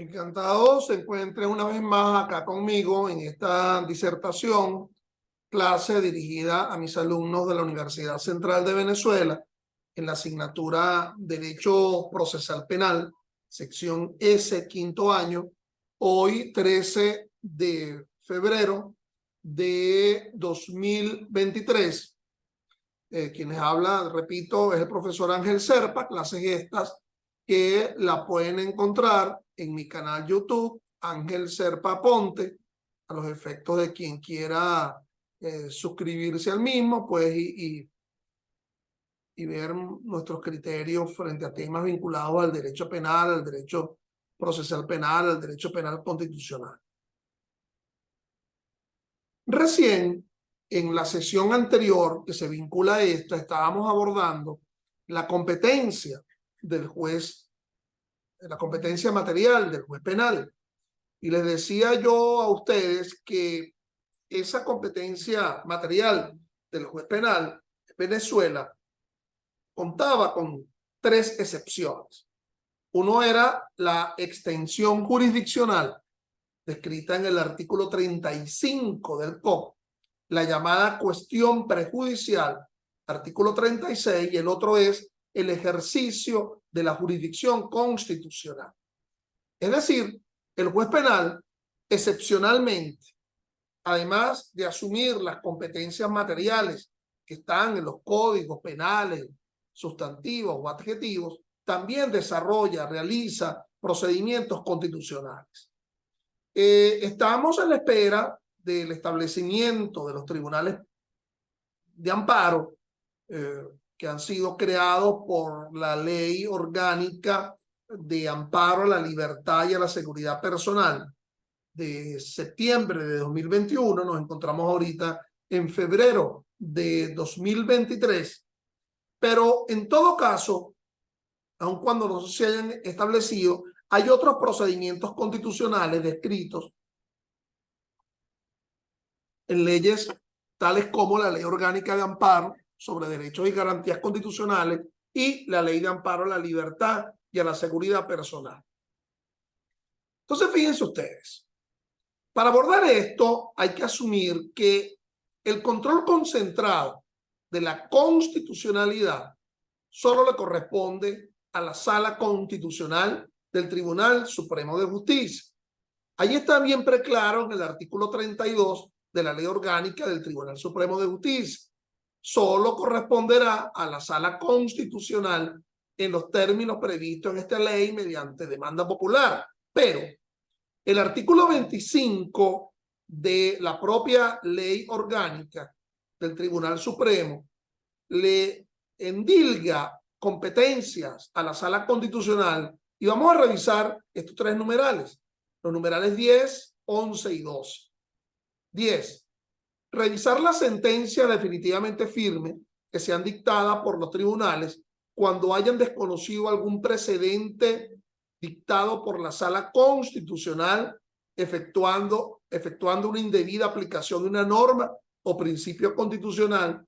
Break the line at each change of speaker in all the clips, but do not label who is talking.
Encantado se encuentre una vez más acá conmigo en esta disertación, clase dirigida a mis alumnos de la Universidad Central de Venezuela en la asignatura Derecho Procesal Penal, sección S, quinto año, hoy 13 de febrero de 2023. Quienes habla, repito, es el profesor Ángel Serpa, clases estas que la pueden encontrar en mi canal YouTube, Ángel Serpa Ponte, a los efectos de quien quiera suscribirse al mismo, pues, y ver nuestros criterios frente a temas vinculados al derecho penal, al derecho procesal penal, al derecho penal constitucional. Recién, en la sesión anterior que se vincula a esta, estábamos abordando la competencia del juez, la competencia material del juez penal. Y les decía yo a ustedes que esa competencia material del juez penal en Venezuela contaba con tres excepciones. Uno era la extensión jurisdiccional, descrita en el artículo 35 del COP, la llamada cuestión prejudicial, artículo 36, y el otro es el ejercicio de la jurisdicción constitucional. Es decir, el juez penal, excepcionalmente, además de asumir las competencias materiales que están en los códigos penales, sustantivos o adjetivos, también desarrolla, realiza procedimientos constitucionales. Estamos en la espera del establecimiento de los tribunales de amparo que han sido creados por la Ley Orgánica de Amparo a la Libertad y a la Seguridad Personal de septiembre de 2021. Nos encontramos ahorita en febrero de 2023, pero en todo caso, aun cuando no se hayan establecido, hay otros procedimientos constitucionales descritos en leyes tales como la Ley Orgánica de Amparo sobre Derechos y Garantías Constitucionales y la Ley de Amparo a la Libertad y a la Seguridad Personal. Entonces, fíjense ustedes, para abordar esto hay que asumir que el control concentrado de la constitucionalidad solo le corresponde a la Sala Constitucional del Tribunal Supremo de Justicia. Allí está bien preclaro en el artículo 32 de la Ley Orgánica del Tribunal Supremo de Justicia. Solo corresponderá a la Sala Constitucional en los términos previstos en esta ley mediante demanda popular. Pero el artículo 25 de la propia Ley Orgánica del Tribunal Supremo le endilga competencias a la Sala Constitucional y vamos a revisar estos tres numerales, los numerales 10, 11 y 12. 10. Revisar la sentencia definitivamente firme que sean dictadas por los tribunales cuando hayan desconocido algún precedente dictado por la Sala Constitucional efectuando una indebida aplicación de una norma o principio constitucional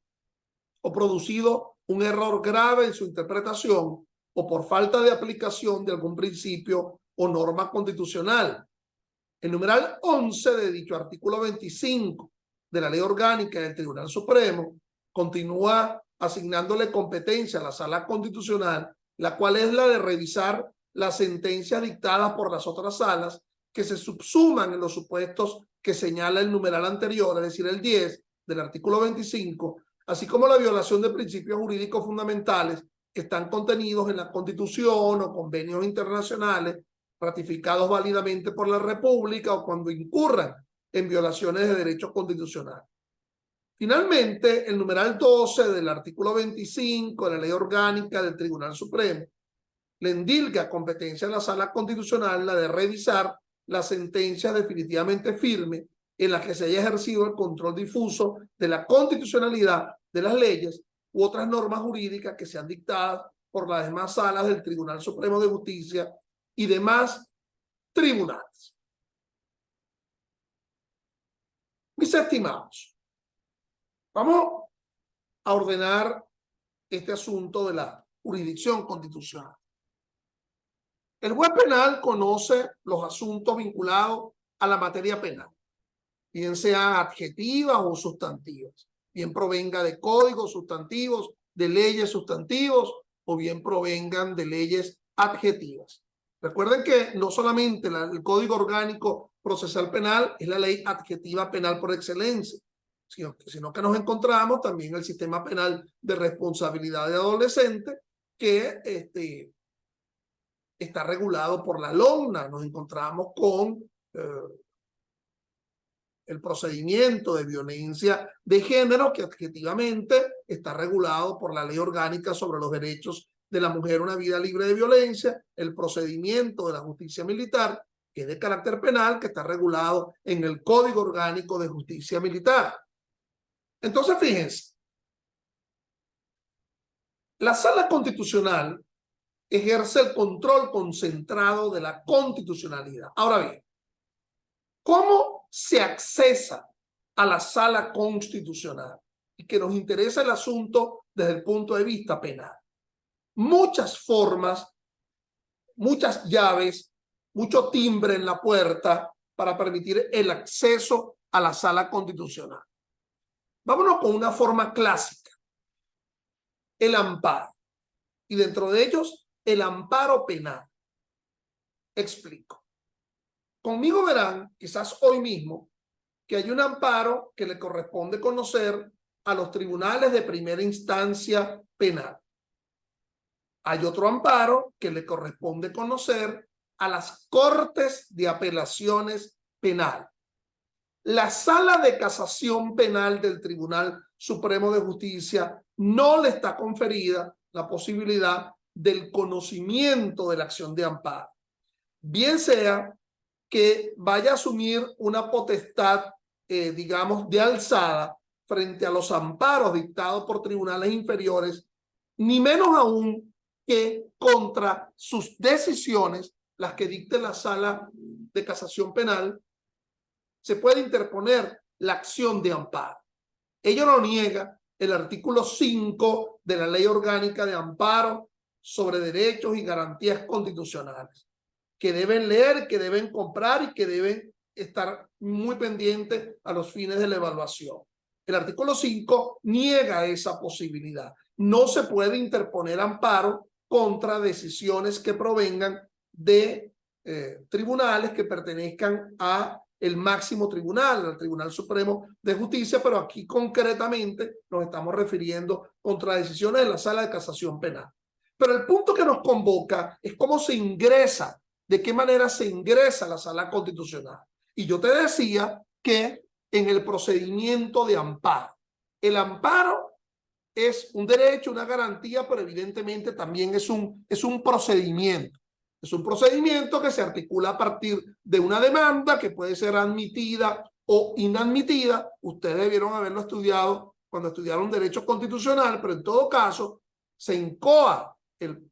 o producido un error grave en su interpretación o por falta de aplicación de algún principio o norma constitucional. El numeral 11 de dicho artículo 25 de la Ley Orgánica del Tribunal Supremo continúa asignándole competencia a la Sala Constitucional, la cual es la de revisar las sentencias dictadas por las otras salas que se subsuman en los supuestos que señala el numeral anterior, es decir, el 10 del artículo 25, así como la violación de principios jurídicos fundamentales que están contenidos en la Constitución o convenios internacionales ratificados válidamente por la República o cuando incurran en violaciones de derechos constitucionales. Finalmente, el numeral 12 del artículo 25 de la Ley Orgánica del Tribunal Supremo le endilga competencia a la Sala Constitucional la de revisar la sentencia definitivamente firme en la que se haya ejercido el control difuso de la constitucionalidad de las leyes u otras normas jurídicas que sean dictadas por las demás salas del Tribunal Supremo de Justicia y demás tribunales. Mis estimados, vamos a ordenar este asunto de la jurisdicción constitucional. El juez penal conoce los asuntos vinculados a la materia penal, bien sean adjetivas o sustantivas, bien provenga de códigos sustantivos, de leyes sustantivos o bien provengan de leyes adjetivas. Recuerden que no solamente el Código Orgánico Procesal Penal es la ley adjetiva penal por excelencia, sino que nos encontramos también el sistema penal de responsabilidad de adolescente que está regulado por la LOMNA. Nos encontramos con el procedimiento de violencia de género, que adjetivamente está regulado por la Ley Orgánica sobre los Derechos de la Mujer a una Vida Libre de Violencia, el procedimiento de la justicia militar, que es de carácter penal, que está regulado en el Código Orgánico de Justicia Militar. Entonces, fíjense, la Sala Constitucional ejerce el control concentrado de la constitucionalidad. Ahora bien, ¿cómo se accesa a la Sala Constitucional? Y que nos interesa el asunto desde el punto de vista penal. Muchas formas, muchas llaves, mucho timbre en la puerta para permitir el acceso a la Sala Constitucional. Vámonos con una forma clásica: el amparo. Y dentro de ellos, el amparo penal. Explico. Conmigo verán, quizás hoy mismo, que hay un amparo que le corresponde conocer a los tribunales de primera instancia penal. Hay otro amparo que le corresponde conocer a las Cortes de Apelaciones Penal. La Sala de Casación Penal del Tribunal Supremo de Justicia no le está conferida la posibilidad del conocimiento de la acción de amparo, bien sea que vaya a asumir una potestad, digamos, de alzada frente a los amparos dictados por tribunales inferiores, ni menos aún que contra sus decisiones, las que dicte la Sala de Casación Penal, se puede interponer la acción de amparo. Ello lo niega el artículo 5 de la Ley Orgánica de Amparo sobre Derechos y Garantías Constitucionales, que deben leer, que deben comprar y que deben estar muy pendientes a los fines de la evaluación. El artículo 5 niega esa posibilidad. No se puede interponer amparo contra decisiones que provengan de tribunales que pertenezcan a el máximo tribunal, al Tribunal Supremo de Justicia, pero aquí concretamente nos estamos refiriendo contra decisiones de la Sala de Casación Penal. Pero el punto que nos convoca es cómo se ingresa, de qué manera se ingresa a la Sala Constitucional. Y yo te decía que en el procedimiento de amparo, el amparo es un derecho, una garantía, pero evidentemente también es un procedimiento. Es un procedimiento que se articula a partir de una demanda que puede ser admitida o inadmitida. Ustedes debieron haberlo estudiado cuando estudiaron Derecho Constitucional, pero en todo caso se incoa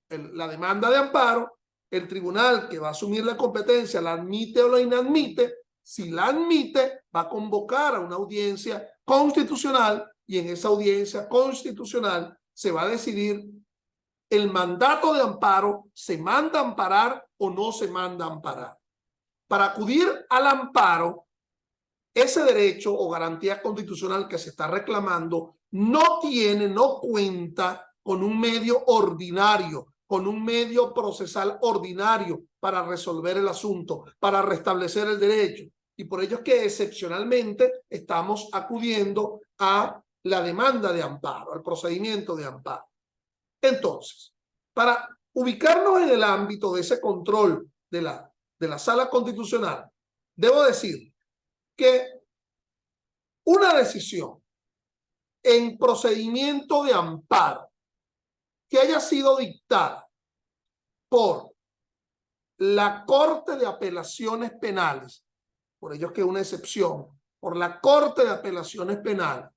la demanda de amparo. El tribunal que va a asumir la competencia la admite o la inadmite. Si la admite, va a convocar a una audiencia constitucional y en esa audiencia constitucional se va a decidir el mandato de amparo, se manda a amparar o no se manda a amparar. Para acudir al amparo, ese derecho o garantía constitucional que se está reclamando no cuenta con un medio ordinario, con un medio procesal ordinario para resolver el asunto, para restablecer el derecho. Y por ello es que excepcionalmente estamos acudiendo a la demanda de amparo, al procedimiento de amparo. Entonces, para ubicarnos en el ámbito de ese control de la Sala Constitucional, debo decir que una decisión en procedimiento de amparo que haya sido dictada por la Corte de Apelaciones Penales, por ello es que es una excepción, por la Corte de Apelaciones Penales,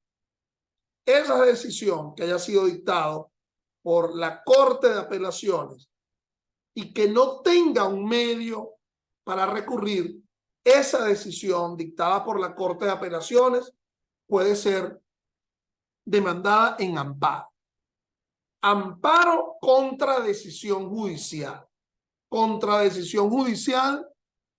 esa decisión que haya sido dictada por la Corte de Apelaciones y que no tenga un medio para recurrir, esa decisión dictada por la Corte de Apelaciones puede ser demandada en amparo. Amparo contra decisión judicial. contra decisión judicial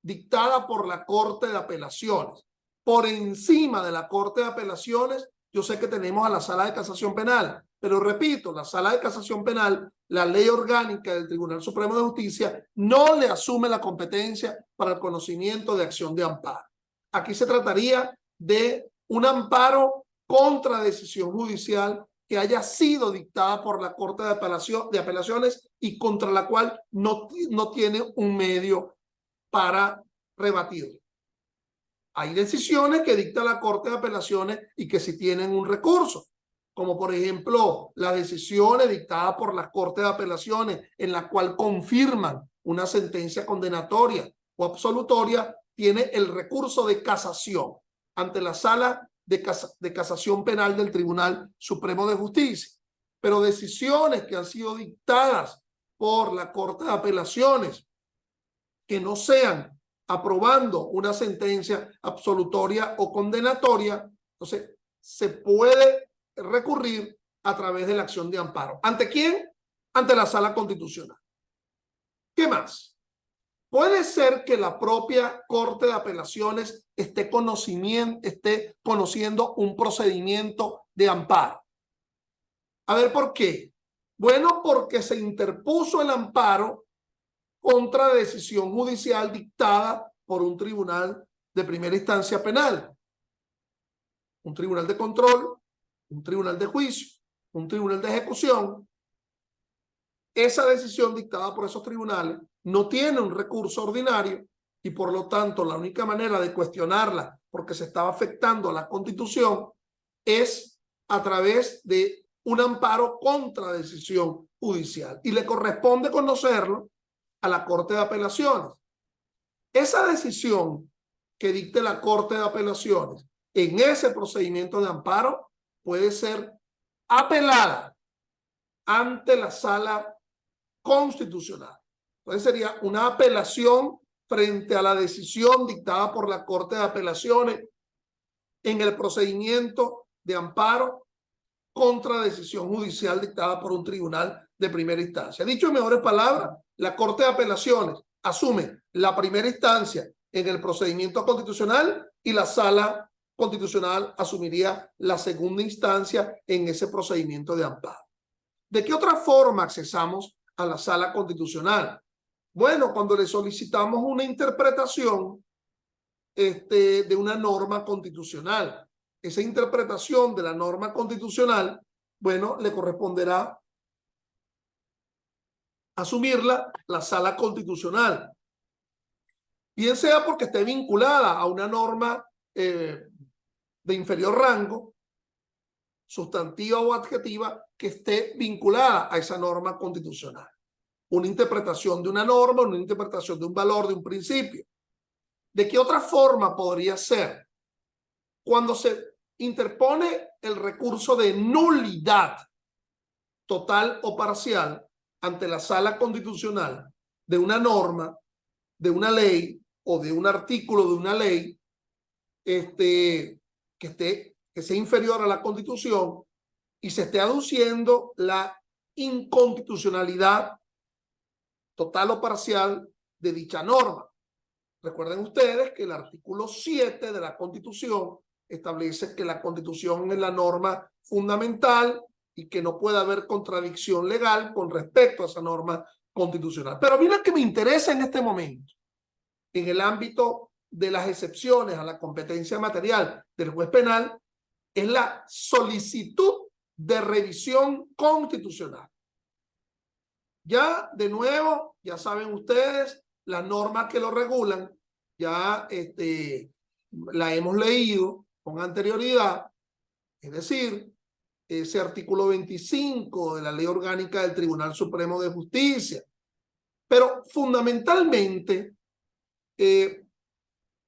dictada por la Corte de Apelaciones. Por encima de la Corte de Apelaciones, yo sé que tenemos a la Sala de Casación Penal, pero repito, la Sala de Casación Penal, la ley orgánica del Tribunal Supremo de Justicia, no le asume la competencia para el conocimiento de acción de amparo. Aquí se trataría de un amparo contra decisión judicial que haya sido dictada por la Corte de Apelaciones y contra la cual no tiene un medio para rebatirlo. Hay decisiones que dicta la Corte de Apelaciones y que sí tienen un recurso, como por ejemplo las decisiones dictadas por la Corte de Apelaciones en la cual confirman una sentencia condenatoria o absolutoria, tiene el recurso de casación ante la Sala de Casación Penal del Tribunal Supremo de Justicia. Pero decisiones que han sido dictadas por la Corte de Apelaciones que no sean aprobando una sentencia absolutoria o condenatoria, entonces se puede recurrir a través de la acción de amparo. ¿Ante quién? Ante la Sala Constitucional. ¿Qué más? Puede ser que la propia Corte de Apelaciones esté conociendo un procedimiento de amparo. A ver, ¿por qué? Bueno, porque se interpuso el amparo contra decisión judicial dictada por un tribunal de primera instancia penal, un tribunal de control, un tribunal de juicio, un tribunal de ejecución. Esa decisión dictada por esos tribunales no tiene un recurso ordinario y por lo tanto la única manera de cuestionarla porque se estaba afectando a la Constitución es a través de un amparo contra decisión judicial y le corresponde conocerlo a la Corte de Apelaciones. Esa decisión que dicte la Corte de Apelaciones en ese procedimiento de amparo puede ser apelada ante la Sala Constitucional. Entonces sería una apelación frente a la decisión dictada por la Corte de Apelaciones en el procedimiento de amparo contra decisión judicial dictada por un tribunal de primera instancia. Dicho en mejores palabras, la Corte de Apelaciones asume la primera instancia en el procedimiento constitucional y la Sala Constitucional asumiría la segunda instancia en ese procedimiento de amparo. ¿De qué otra forma accesamos a la Sala Constitucional? Bueno, cuando le solicitamos una interpretación de una norma constitucional. Esa interpretación de la norma constitucional, bueno, le corresponderá asumirla la Sala Constitucional. Bien sea porque esté vinculada a una norma de inferior rango, sustantiva o adjetiva, que esté vinculada a esa norma constitucional. Una interpretación de una norma, una interpretación de un valor, de un principio. ¿De qué otra forma podría ser? Cuando se interpone el recurso de nulidad total o parcial ante la Sala Constitucional de una norma, de una ley o de un artículo de una ley que sea inferior a la Constitución y se esté aduciendo la inconstitucionalidad total o parcial de dicha norma. Recuerden ustedes que el artículo 7 de la Constitución establece que la Constitución es la norma fundamental y que no puede haber contradicción legal con respecto a esa norma constitucional. Pero mira que me interesa en este momento, en el ámbito de las excepciones a la competencia material del juez penal, es la solicitud de revisión constitucional. Ya, de nuevo, ya saben ustedes, las normas que lo regulan, ya la hemos leído con anterioridad, es decir, ese artículo 25 de la Ley Orgánica del Tribunal Supremo de Justicia. Pero fundamentalmente,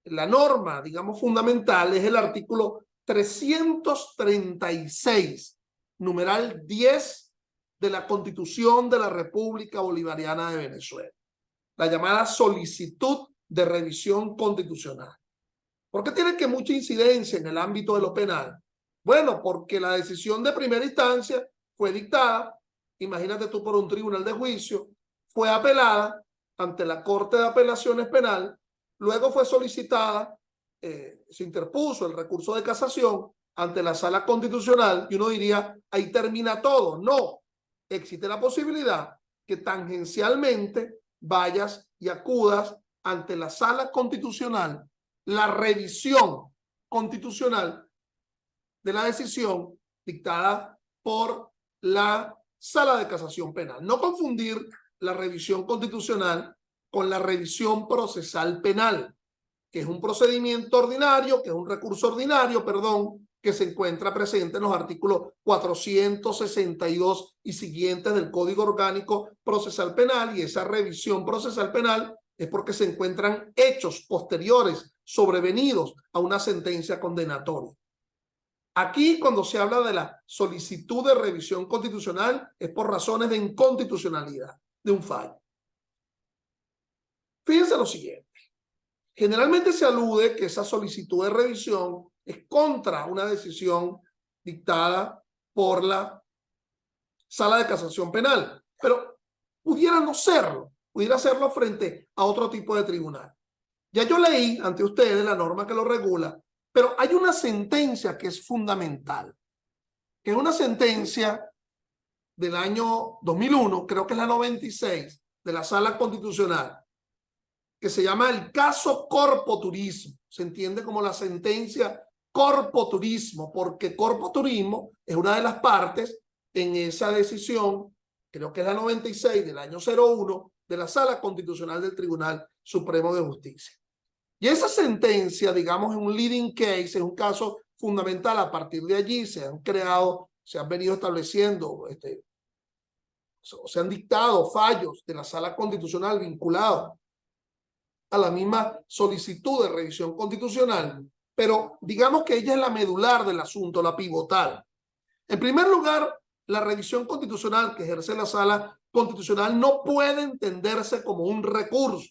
la norma, digamos, fundamental es el artículo 336, numeral 10 de la Constitución de la República Bolivariana de Venezuela, la llamada solicitud de revisión constitucional. ¿Por qué tiene que mucha incidencia en el ámbito de lo penal? Bueno, porque la decisión de primera instancia fue dictada, imagínate tú, por un tribunal de juicio, fue apelada ante la Corte de Apelaciones Penal, luego fue solicitada, se interpuso el recurso de casación ante la Sala Constitucional y uno diría, ahí termina todo. No, existe la posibilidad que tangencialmente vayas y acudas ante la Sala Constitucional, la revisión constitucional de la decisión dictada por la Sala de Casación Penal. No confundir la revisión constitucional con la revisión procesal penal, que es un procedimiento ordinario, que es un recurso ordinario, perdón, que se encuentra presente en los artículos 462 y siguientes del Código Orgánico Procesal Penal, y esa revisión procesal penal es porque se encuentran hechos posteriores sobrevenidos a una sentencia condenatoria. Aquí, cuando se habla de la solicitud de revisión constitucional, es por razones de inconstitucionalidad de un fallo. Fíjense lo siguiente. Generalmente se alude que esa solicitud de revisión es contra una decisión dictada por la Sala de Casación Penal, pero pudiera no serlo, pudiera serlo frente a otro tipo de tribunal. Ya yo leí ante ustedes la norma que lo regula, pero hay una sentencia que es fundamental, que es una sentencia del año 2001, creo que es la 96, de la Sala Constitucional, que se llama el caso Corpo Turismo. Se entiende como la sentencia Corpo Turismo, porque Corpo Turismo es una de las partes en esa decisión, creo que es la 96 del año 01, de la Sala Constitucional del Tribunal Supremo de Justicia. Y esa sentencia, digamos, es un leading case, es un caso fundamental. A partir de allí se han creado, se han venido estableciendo, se han dictado fallos de la Sala Constitucional vinculados a la misma solicitud de revisión constitucional, pero digamos que ella es la medular del asunto, la pivotal. En primer lugar, la revisión constitucional que ejerce la Sala Constitucional no puede entenderse como un recurso.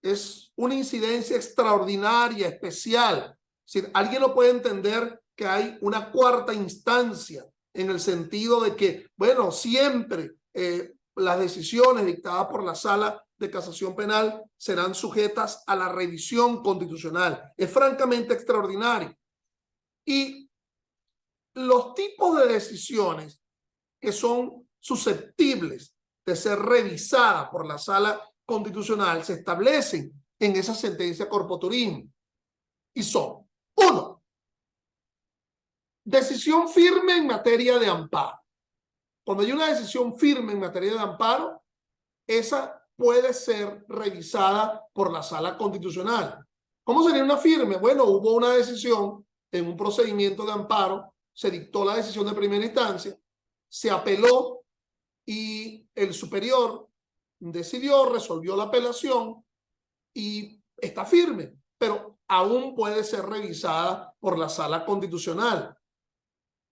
Es una incidencia extraordinaria, especial. Es decir, alguien no puede entender que hay una cuarta instancia en el sentido de que, bueno, siempre las decisiones dictadas por la Sala de Casación Penal serán sujetas a la revisión constitucional. Es francamente extraordinario. Y los tipos de decisiones que son susceptibles de ser revisadas por la Sala Constitucional se establecen en esa sentencia Corpo Turismo y son: 1. Decisión firme en materia de amparo. Cuando hay una decisión firme en materia de amparo, esa puede ser revisada por la Sala Constitucional. ¿Cómo sería una firme? Bueno, hubo una decisión en un procedimiento de amparo, se dictó la decisión de primera instancia, se apeló y el superior decidió, resolvió la apelación y está firme, pero aún puede ser revisada por la Sala Constitucional.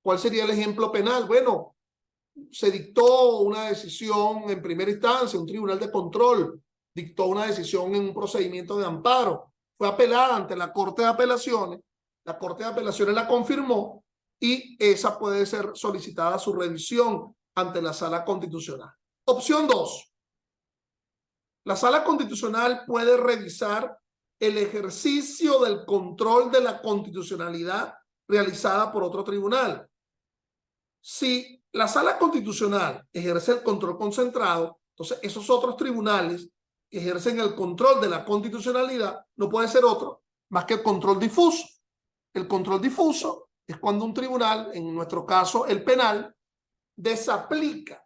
¿Cuál sería el ejemplo penal? Bueno, se dictó una decisión en primera instancia, un tribunal de control dictó una decisión en un procedimiento de amparo, fue apelada ante la Corte de Apelaciones, la Corte de Apelaciones la confirmó y esa puede ser solicitada su revisión ante la Sala Constitucional. Opción 2. La Sala Constitucional puede revisar el ejercicio del control de la constitucionalidad realizada por otro tribunal. Si la Sala Constitucional ejerce el control concentrado, entonces esos otros tribunales que ejercen el control de la constitucionalidad no puede ser otro más que el control difuso. El control difuso es cuando un tribunal, en nuestro caso el penal, desaplica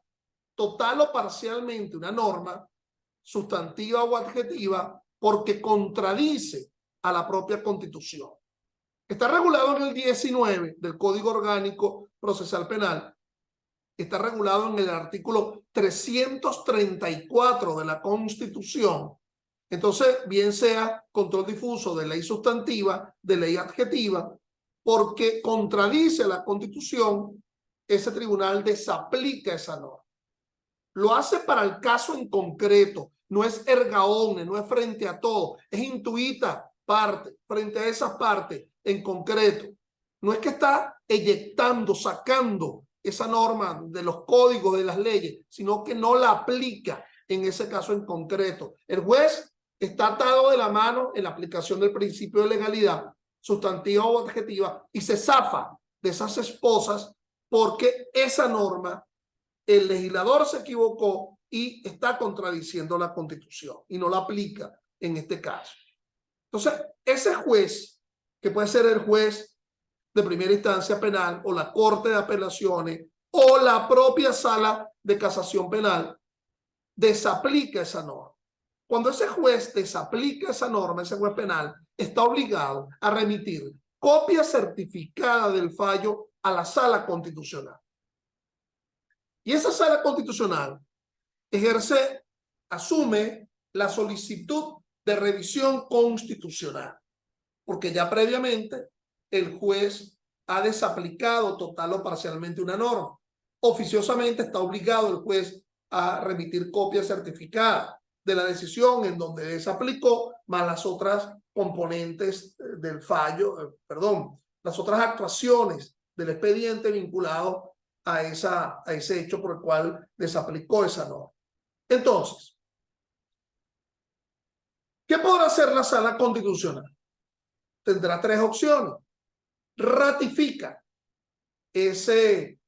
total o parcialmente una norma sustantiva o adjetiva porque contradice a la propia Constitución. Está regulado en el 19 del Código Orgánico Procesal Penal. Está regulado en el artículo 334 de la Constitución. Entonces, bien sea control difuso de ley sustantiva, de ley adjetiva, porque contradice la Constitución, ese tribunal desaplica esa norma. Lo hace para el caso en concreto, no es erga omnes, no es frente a todo, es intuita parte, frente a esas partes en concreto. No es que está eyectando, sacando esa norma de los códigos de las leyes, sino que no la aplica en ese caso en concreto. El juez está atado de la mano en la aplicación del principio de legalidad, sustantiva o adjetiva, y se zafa de esas esposas porque esa norma, el legislador se equivocó y está contradiciendo la Constitución y no la aplica en este caso. Entonces, ese juez, que puede ser el juez de primera instancia penal o la Corte de Apelaciones o la propia Sala de Casación Penal, desaplica esa norma. Cuando ese juez desaplica esa norma, ese juez penal está obligado a remitir copia certificada del fallo a la Sala Constitucional. Y esa Sala Constitucional asume la solicitud de revisión constitucional, porque ya previamente el juez ha desaplicado total o parcialmente una norma. Oficiosamente está obligado el juez a remitir copia certificada de la decisión en donde desaplicó, más las otras componentes del fallo, las otras actuaciones del expediente vinculado a ese hecho por el cual desaplicó esa norma. Entonces, ¿qué podrá hacer la Sala Constitucional? Tendrá tres opciones. Ratifica ese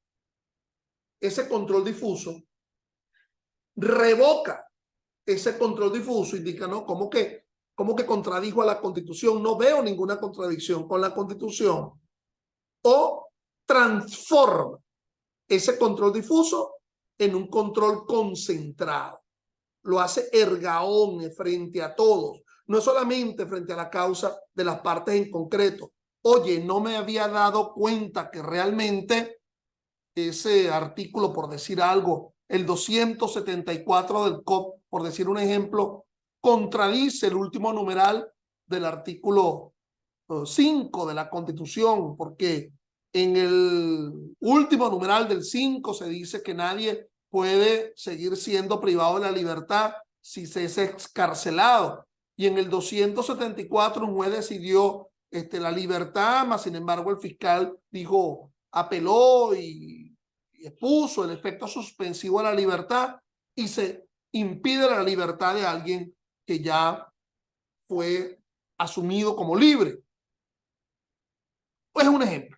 control difuso, revoca ese control difuso, indica, ¿no? ¿Cómo que contradijo a la Constitución? No veo ninguna contradicción con la Constitución. O transforma ese control difuso en un control concentrado. Lo hace erga omnes frente a todos, no solamente frente a la causa de las partes en concreto. Oye, no me había dado cuenta que realmente ese artículo, por decir algo, el 274 del COP, por decir un ejemplo, contradice el último numeral del artículo 5 de la Constitución, porque en el último numeral del 5 se dice que nadie puede seguir siendo privado de la libertad si se es excarcelado. Y en el 274 un juez decidió la libertad, mas sin embargo el fiscal dijo, apeló y expuso el efecto suspensivo a la libertad y se impide la libertad de alguien que ya fue asumido como libre. Pues es un ejemplo.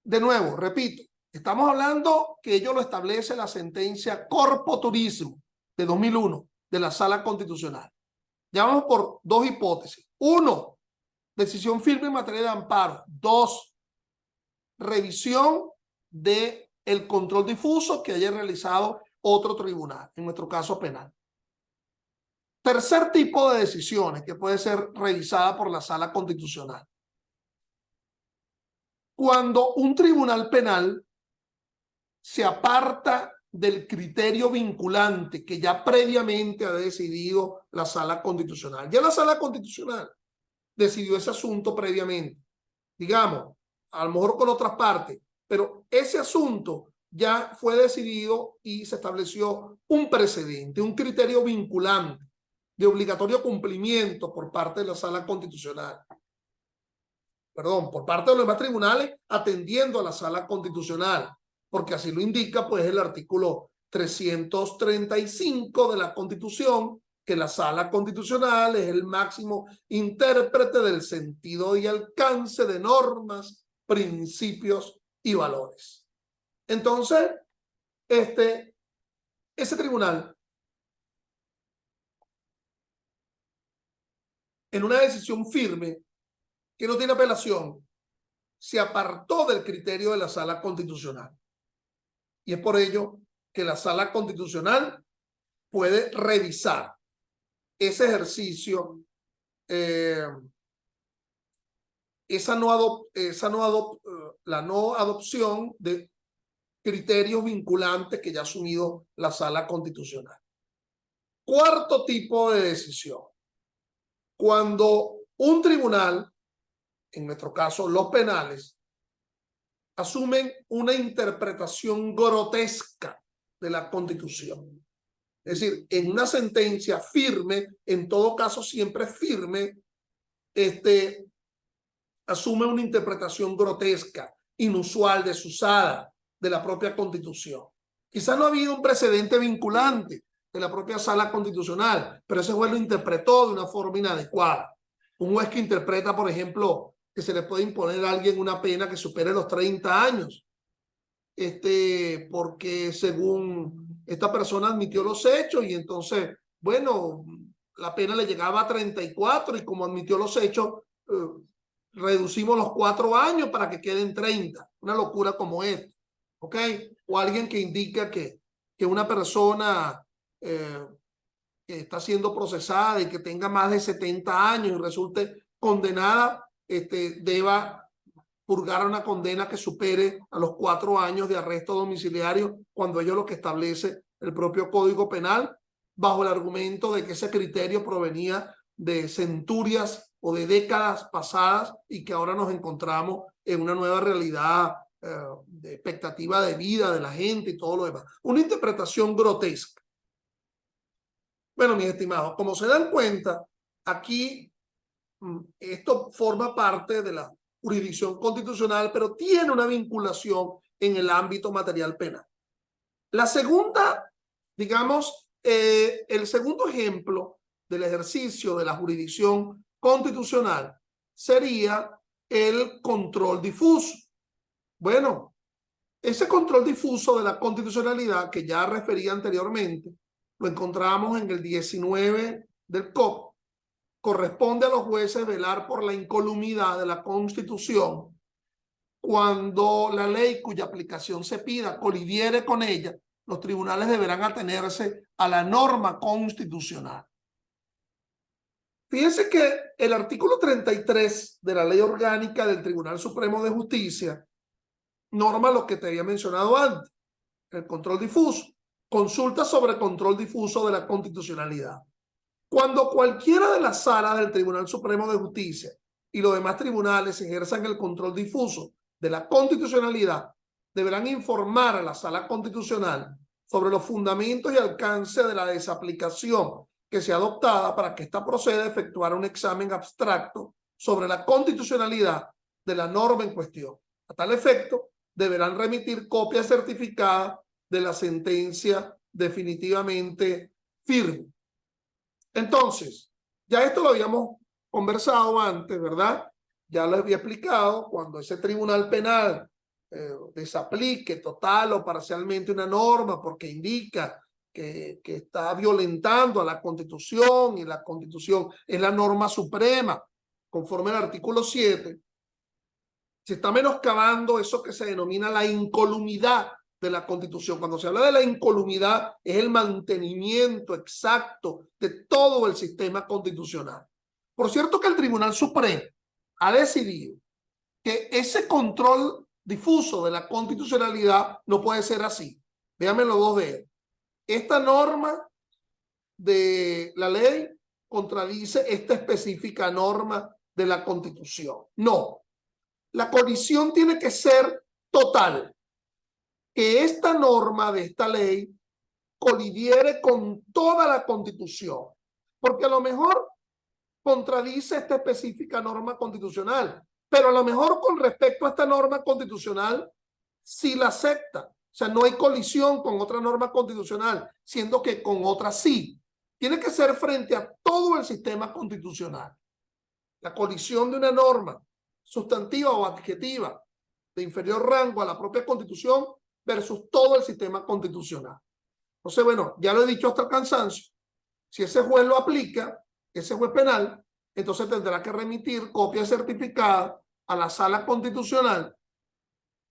De nuevo, repito, estamos hablando que ello lo establece la sentencia Corpo Turismo de 2001 de la Sala Constitucional. Ya vamos por dos hipótesis. Uno, decisión firme en materia de amparo. Dos, revisión del control difuso que haya realizado otro tribunal, en nuestro caso penal. Tercer tipo de decisiones que puede ser revisada por la Sala Constitucional. Cuando un tribunal penal se aparta del criterio vinculante que ya previamente ha decidido la Sala Constitucional. Ya la Sala Constitucional decidió ese asunto previamente, digamos, a lo mejor con otras partes, pero ese asunto ya fue decidido y se estableció un precedente, un criterio vinculante de obligatorio cumplimiento por parte de la Sala Constitucional. Por parte de los demás tribunales atendiendo a la Sala Constitucional, porque así lo indica pues el artículo 335 de la Constitución, que la Sala Constitucional es el máximo intérprete del sentido y alcance de normas, principios y valores. Entonces, ese tribunal, en una decisión firme, que no tiene apelación, se apartó del criterio de la Sala Constitucional. Y es por ello que la Sala Constitucional puede revisar ese ejercicio, la no adopción de criterios vinculantes que ya ha asumido la Sala Constitucional. Cuarto tipo de decisión. Cuando un tribunal, en nuestro caso los penales, asumen una interpretación grotesca de la Constitución. Es decir, en una sentencia firme, en todo caso siempre firme, asume una interpretación grotesca, inusual, desusada de la propia Constitución. Quizás no ha habido un precedente vinculante, de la propia sala constitucional, pero ese juez lo interpretó de una forma inadecuada. Un juez que interpreta, por ejemplo, que se le puede imponer a alguien una pena que supere los 30 años, porque según esta persona admitió los hechos y entonces, bueno, la pena le llegaba a 34 y como admitió los hechos, reducimos los 4 años para que queden 30. Una locura como esta, ¿ok? O alguien que indica que una persona que está siendo procesada y que tenga más de 70 años y resulte condenada, deba purgar una condena que supere a los 4 años de arresto domiciliario, cuando ello es lo que establece el propio Código Penal, bajo el argumento de que ese criterio provenía de centurias o de décadas pasadas y que ahora nos encontramos en una nueva realidad de expectativa de vida de la gente y todo lo demás. Una interpretación grotesca. Bueno, mis estimados, como se dan cuenta, aquí esto forma parte de la jurisdicción constitucional, pero tiene una vinculación en el ámbito material penal. La segunda, digamos, el segundo ejemplo del ejercicio de la jurisdicción constitucional sería el control difuso. Bueno, ese control difuso de la constitucionalidad que ya refería anteriormente, lo encontramos en el 19 del COP. Corresponde a los jueces velar por la incolumidad de la Constitución cuando la ley cuya aplicación se pida colidiere con ella. Los tribunales deberán atenerse a la norma constitucional. Fíjense que el artículo 33 de la Ley Orgánica del Tribunal Supremo de Justicia norma lo que te había mencionado antes, el control difuso. Consulta sobre control difuso de la constitucionalidad. Cuando cualquiera de las salas del Tribunal Supremo de Justicia y los demás tribunales ejerzan el control difuso de la constitucionalidad, deberán informar a la sala constitucional sobre los fundamentos y alcance de la desaplicación que sea adoptada para que ésta proceda a efectuar un examen abstracto sobre la constitucionalidad de la norma en cuestión. A tal efecto, deberán remitir copia certificada de la sentencia definitivamente firme. Entonces, ya esto lo habíamos conversado antes, ¿verdad? Ya les había explicado, cuando ese tribunal penal desaplique total o parcialmente una norma porque indica que está violentando a la Constitución y la Constitución es la norma suprema, conforme al artículo 7, se está menoscabando eso que se denomina la incolumidad de la Constitución. Cuando se habla de la incolumidad es el mantenimiento exacto de todo el sistema constitucional. Por cierto que el Tribunal Supremo ha decidido que ese control difuso de la constitucionalidad no puede ser así. Véanmelo dos veces. Esta norma de la ley contradice esta específica norma de la Constitución. No. La colisión tiene que ser total. Que esta norma de esta ley colidiere con toda la Constitución, porque a lo mejor contradice esta específica norma constitucional, pero a lo mejor con respecto a esta norma constitucional sí la acepta. O sea, no hay colisión con otra norma constitucional, siendo que con otra sí. Tiene que ser frente a todo el sistema constitucional. La colisión de una norma sustantiva o adjetiva de inferior rango a la propia Constitución versus todo el sistema constitucional. Entonces, bueno, ya lo he dicho hasta el cansancio. Si ese juez lo aplica, ese juez penal, entonces tendrá que remitir copia certificada a la sala constitucional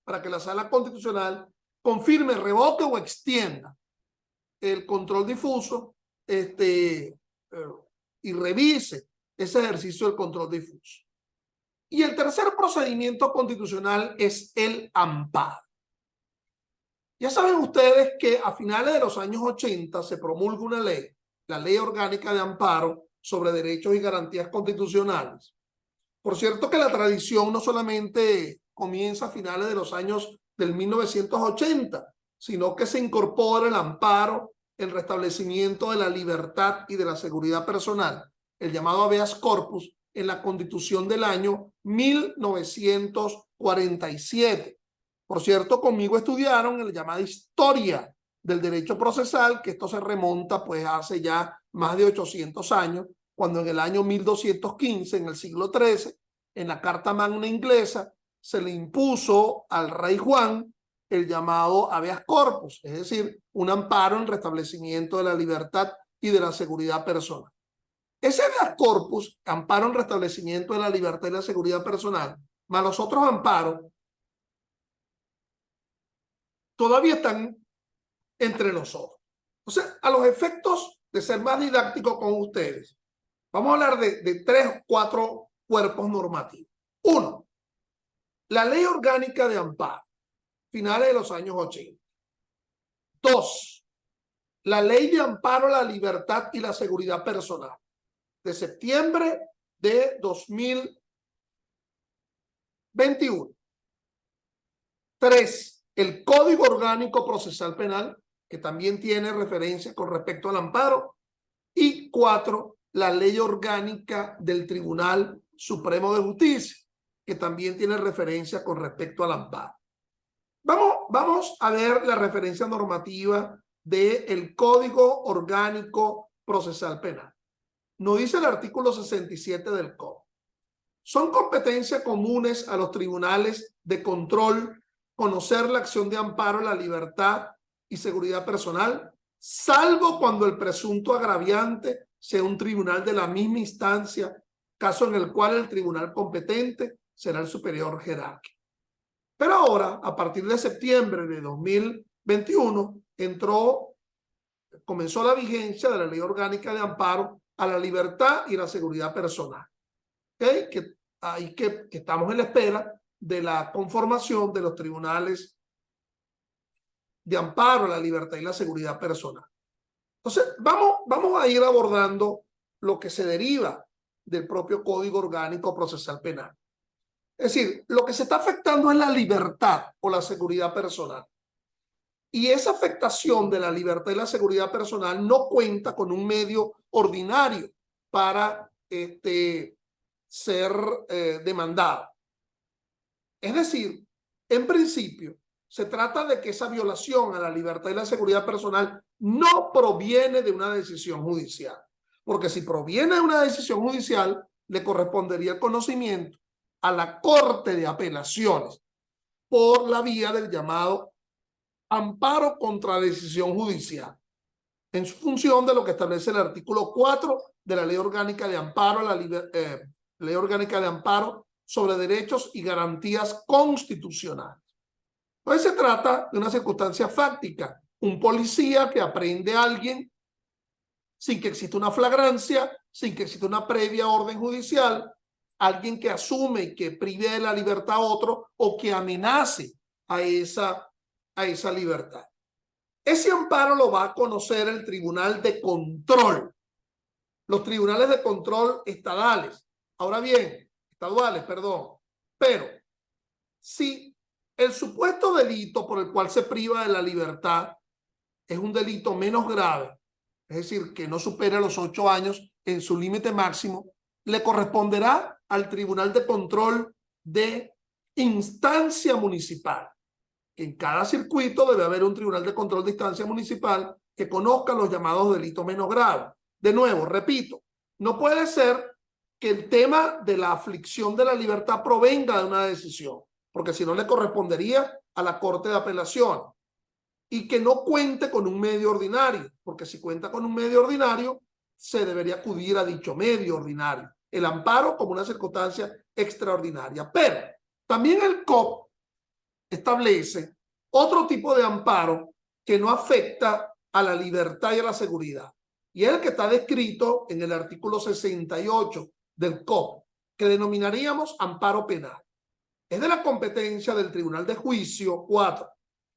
para que la sala constitucional confirme, revoque o extienda el control difuso y revise ese ejercicio del control difuso. Y el tercer procedimiento constitucional es el amparo. Ya saben ustedes que a finales de los años 80 se promulga una ley, la Ley Orgánica de Amparo sobre Derechos y Garantías Constitucionales. Por cierto que la tradición no solamente comienza a finales de los años del 1980, sino que se incorpora el amparo, el restablecimiento de la libertad y de la seguridad personal, el llamado habeas corpus, en la Constitución del año 1947. Por cierto, conmigo estudiaron en la llamada historia del derecho procesal, que esto se remonta pues hace ya más de 800 años, cuando en el año 1215, en el siglo XIII, en la Carta Magna inglesa, se le impuso al rey Juan el llamado habeas corpus, es decir, un amparo en restablecimiento de la libertad y de la seguridad personal. Ese habeas corpus, amparo en restablecimiento de la libertad y la seguridad personal, más los otros amparos, todavía están entre nosotros. O sea, a los efectos de ser más didáctico con ustedes, vamos a hablar de 3 o 4 cuerpos normativos. 1. La Ley Orgánica de Amparo, finales de los años 80. 2. La Ley de Amparo a la Libertad y la Seguridad Personal, de septiembre de 2021. 3. El Código Orgánico Procesal Penal, que también tiene referencia con respecto al amparo. Y 4. La Ley Orgánica del Tribunal Supremo de Justicia, que también tiene referencia con respecto al amparo. Vamos a ver la referencia normativa del Código Orgánico Procesal Penal. Nos dice el artículo 67 del Código. Son competencias comunes a los tribunales de control conocer la acción de amparo a la libertad y seguridad personal, salvo cuando el presunto agraviante sea un tribunal de la misma instancia, caso en el cual el tribunal competente será el superior jerárquico. Pero ahora, a partir de septiembre de 2021, comenzó la vigencia de la Ley Orgánica de Amparo a la Libertad y la Seguridad Personal. ¿Okay? Que estamos en la espera de la conformación de los tribunales de amparo a la libertad y la seguridad personal. Entonces, vamos a ir abordando lo que se deriva del propio Código Orgánico Procesal Penal. Es decir, lo que se está afectando es la libertad o la seguridad personal. Y esa afectación de la libertad y la seguridad personal no cuenta con un medio ordinario para ser demandado. Es decir, en principio, se trata de que esa violación a la libertad y la seguridad personal no proviene de una decisión judicial. Porque si proviene de una decisión judicial, le correspondería el conocimiento a la Corte de Apelaciones por la vía del llamado amparo contra decisión judicial, en su función de lo que establece el artículo 4 de la Ley Orgánica de Amparo, Ley Orgánica de Amparo sobre Derechos y Garantías Constitucionales. Entonces se trata de una circunstancia fáctica. Un policía que aprehende a alguien sin que exista una flagrancia, sin que exista una previa orden judicial, alguien que asume y que prive de la libertad a otro o que amenace a esa libertad. Ese amparo lo va a conocer el Tribunal de Control, los tribunales de control estaduales. Ahora bien, pero si el supuesto delito por el cual se priva de la libertad es un delito menos grave, es decir, que no supere los 8 años en su límite máximo, le corresponderá al Tribunal de Control de Instancia Municipal. En cada circuito debe haber un Tribunal de Control de Instancia Municipal que conozca los llamados delitos menos graves. De nuevo, repito, no puede ser que el tema de la aflicción de la libertad provenga de una decisión, porque si no le correspondería a la Corte de Apelación, y que no cuente con un medio ordinario, porque si cuenta con un medio ordinario, se debería acudir a dicho medio ordinario, el amparo como una circunstancia extraordinaria. Pero también el COP establece otro tipo de amparo que no afecta a la libertad y a la seguridad, y es el que está descrito en el artículo 68 del COP, que denominaríamos amparo penal. Es de la competencia del Tribunal de Juicio 4.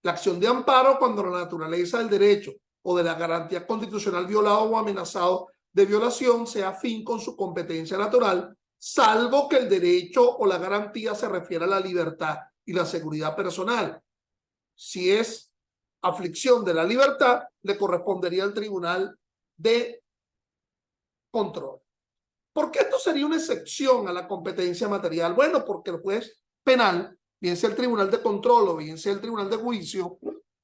La acción de amparo cuando la naturaleza del derecho o de la garantía constitucional violado o amenazado de violación sea afín con su competencia natural, salvo que el derecho o la garantía se refiera a la libertad y la seguridad personal. Si es aflicción de la libertad, le correspondería al Tribunal de Control. ¿Por qué esto sería una excepción a la competencia material? Bueno, porque el juez penal, bien sea el Tribunal de Control o bien sea el Tribunal de Juicio,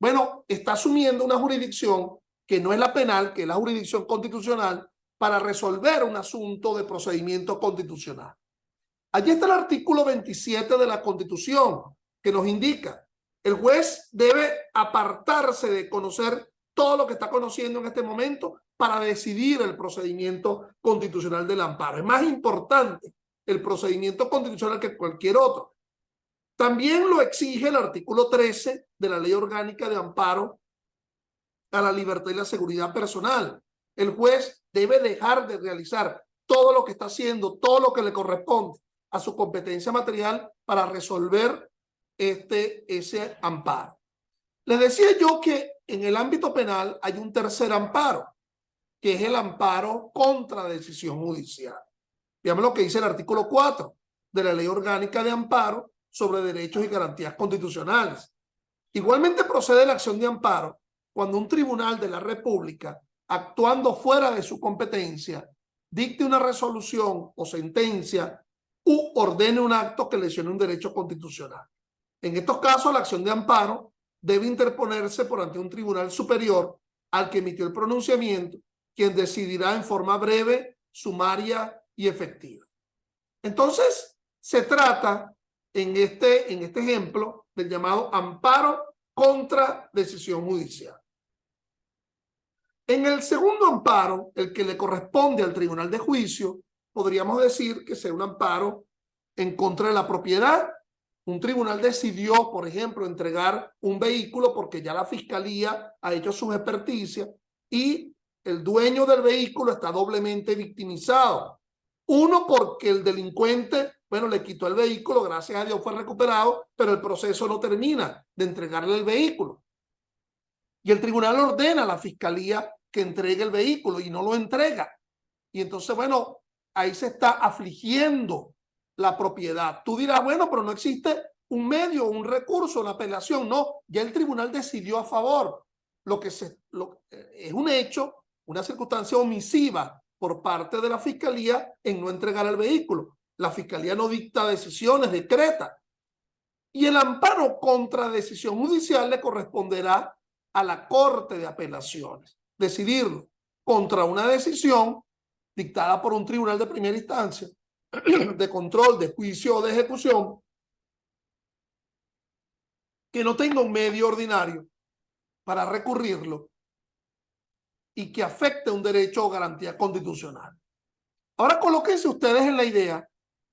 bueno, está asumiendo una jurisdicción que no es la penal, que es la jurisdicción constitucional, para resolver un asunto de procedimiento constitucional. Allí está el artículo 27 de la Constitución, que nos indica: el juez debe apartarse de conocer todo lo que está conociendo en este momento para decidir el procedimiento constitucional del amparo. Es más importante el procedimiento constitucional que cualquier otro. También lo exige el artículo 13 de la Ley Orgánica de Amparo a la Libertad y la Seguridad Personal. El juez debe dejar de realizar todo lo que está haciendo, todo lo que le corresponde a su competencia material para resolver ese amparo. Les decía yo que en el ámbito penal hay un tercer amparo, que es el amparo contra decisión judicial. Veamos lo que dice el artículo 4 de la Ley Orgánica de Amparo sobre Derechos y Garantías Constitucionales. Igualmente procede la acción de amparo cuando un tribunal de la República, actuando fuera de su competencia, dicte una resolución o sentencia u ordene un acto que lesione un derecho constitucional. En estos casos, la acción de amparo debe interponerse por ante un tribunal superior al que emitió el pronunciamiento, quien decidirá en forma breve, sumaria y efectiva. Entonces, se trata en este ejemplo del llamado amparo contra decisión judicial. En el segundo amparo, el que le corresponde al tribunal de juicio, podríamos decir que sea un amparo en contra de la propiedad. Un tribunal decidió, por ejemplo, entregar un vehículo porque ya la fiscalía ha hecho sus experticias y el dueño del vehículo está doblemente victimizado. Uno, porque el delincuente, bueno, le quitó el vehículo, gracias a Dios fue recuperado, pero el proceso no termina de entregarle el vehículo. Y el tribunal ordena a la fiscalía que entregue el vehículo y no lo entrega. Y entonces, bueno, ahí se está afligiendo la propiedad. Tú dirás, bueno, pero no existe un medio, un recurso, una apelación. No, ya el tribunal decidió a favor. Es un hecho, una circunstancia omisiva por parte de la fiscalía en no entregar el vehículo. La fiscalía no dicta decisiones, decreta. Y el amparo contra decisión judicial le corresponderá a la Corte de Apelaciones decidirlo contra una decisión dictada por un tribunal de primera instancia de control, de juicio o de ejecución que no tenga un medio ordinario para recurrirlo y que afecte un derecho o garantía constitucional. Ahora colóquense ustedes en la idea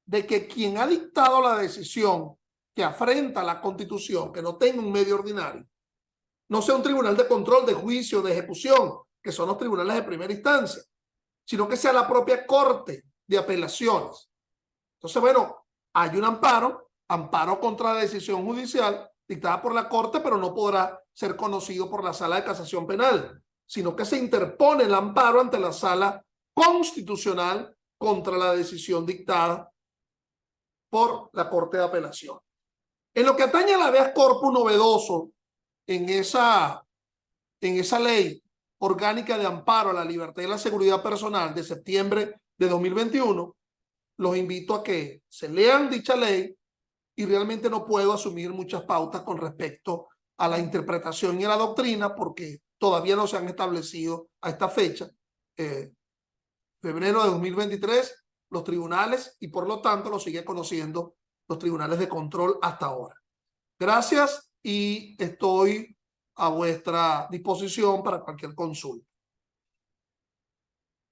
de que quien ha dictado la decisión que afrenta la Constitución, que no tenga un medio ordinario, no sea un tribunal de control, de juicio, de ejecución, que son los tribunales de primera instancia, sino que sea la propia Corte de Apelaciones. Entonces, bueno, hay un amparo contra la decisión judicial dictada por la Corte, pero no podrá ser conocido por la Sala de Casación Penal, sino que se interpone el amparo ante la Sala Constitucional contra la decisión dictada por la Corte de Apelación. En lo que atañe a la habeas corpus novedoso en esa ley orgánica de amparo a la libertad y la seguridad personal de septiembre de 2021, los invito a que se lean dicha ley y realmente no puedo asumir muchas pautas con respecto a la interpretación y a la doctrina porque todavía no se han establecido a esta fecha, febrero de 2023, los tribunales y por lo tanto lo sigue conociendo los tribunales de control hasta ahora. Gracias y estoy a vuestra disposición para cualquier consulta.